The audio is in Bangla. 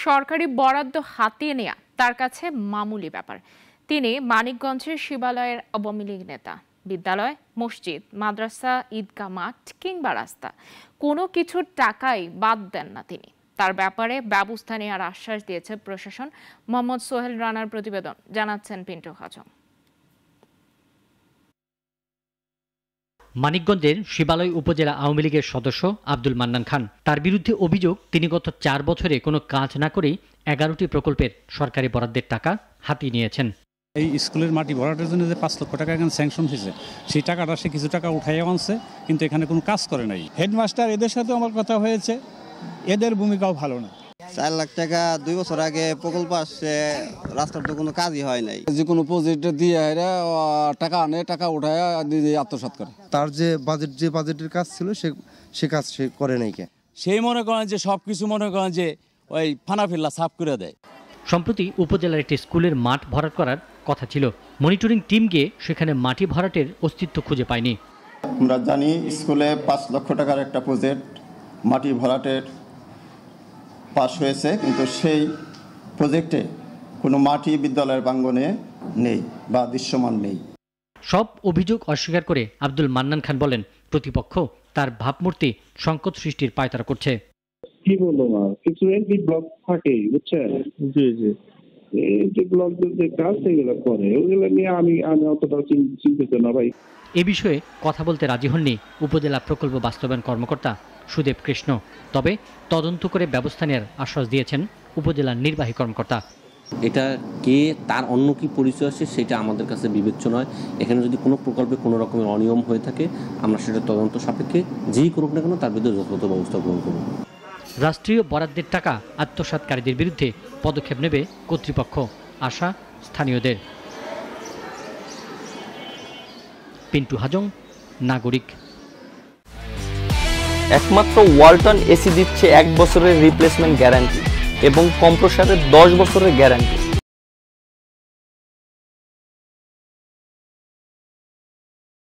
সরকারি বরাদ্দ হাতিয়ে নেয়া তার কাছে মামুলি ব্যাপার। তিনি মানিকগঞ্জের শিবালয়ের আওয়ামী লীগ নেতা। বিদ্যালয়, মসজিদ, মাদ্রাসা, ঈদগাহ মাঠ কিংবা রাস্তা কোনো কিছুর টাকাই বাদ দেন না তিনি। তার ব্যাপারে ব্যবস্থা নেওয়ার আশ্বাস দিয়েছে প্রশাসন। মোহাম্মদ সোহেল রানার প্রতিবেদন, জানাচ্ছেন পিন্টু খাজম। মানিকগঞ্জের শিবালয় উপজেলা আওয়ামী লীগের সদস্য আব্দুল মান্নান খান। তার বিরুদ্ধে অভিযোগ, তিনি গত 4 বছরে কোনো কাজ না করেই 11টি প্রকল্পের সরকারি বরাদ্দের টাকা হাতিয়ে নিয়েছেন। এই স্কুলের মাটি ভরাটের জন্য যে 5 লক্ষ টাকা এখানে স্যাংশন হয়েছে, সেই টাকাটা সে কিছু টাকা উঠাইয়া আনছে, কিন্তু এখানে কোনো কাজ করে নাই। হেডমাস্টার এদের সাথে আমার কথা হয়েছে, এদের ভূমিকাও ভালো না। 4 লাখ টাকা 2 বছর আগে প্রকল্প আসছে, রাস্তার তো কোনো কাজই হয় নাই। যে কোনো প্রজেক্ট দিয়ে টাকা আনে, টাকা উঠায় দিয়ে আত্মসাৎ করে। তার যে বাজেটের কাজ ছিল সে কাজ সে করে নাই। সেই মনে করেন যে সবকিছু মনে করেন যে ওই ফানাফিল্লা সাফ করে দেয়। সম্প্রতি উপজেলার একটি স্কুলের মাঠ ভরাট করার কথা ছিল। মনিটরিং টিম গিয়ে সেখানে মাটি ভরাটের অস্তিত্ব খুঁজে পায়নি। আমরা জানি স্কুলে 5 লক্ষ টাকার একটা প্রজেক্ট মাটি ভরাটের পাস হয়েছে, কিন্তু সেই প্রজেক্টে কোনো মাটি বিদ্যালয়ের প্রাঙ্গণে নেই বা দৃশ্যমান নেই। সব অভিযোগ অস্বীকার করে আব্দুল মান্নান খান বলেন, প্রতিপক্ষ তার ভাবমূর্তি সংকট সৃষ্টির পায়তারা করছে। কি বলবো না, কিছু এমপি ব্লক থাকে, বুঝছেন? জি জি, এই ব্লক যে কাজ সেগুলো করে, ওগুলো নিয়ে আমি অতটা চিন্তিত না ভাই। এ বিষয়ে কথা বলতে রাজি হননি উপজেলা প্রকল্প বাস্তবায়ন কর্মকর্তা সুদেব কৃষ্ণ। তবে তদন্ত করে ব্যবস্থা নেওয়ার আশ্বাস দিয়েছেন উপজেলার নির্বাহী কর্মকর্তা। এটা কে, তার অন্য কি পরিচয় আছে সেটা আমাদের কাছে বিবেচ্য নয়। এখানে যদি কোনো প্রকল্পে কোনো রকমের অনিয়ম হয়ে থাকে, আমরা সেটা তদন্ত সাপেক্ষে যেই করুক না কেন তার বিরুদ্ধে যথাযথ ব্যবস্থা গ্রহণ করব। রাষ্ট্রীয় বরাদ্দের টাকা আত্মসাৎকারীদের বিরুদ্ধে পদক্ষেপ নেবে কর্তৃপক্ষ, আশা স্থানীয়দের। পিন্টু হাজং, নাগরিক। একমাত্র ওয়ালটন এসি দিচ্ছে 1 বছরের রিপ্লেসমেন্ট গ্যারান্টি এবং কম্প্রেসারের 10 বছরের গ্যারান্টি।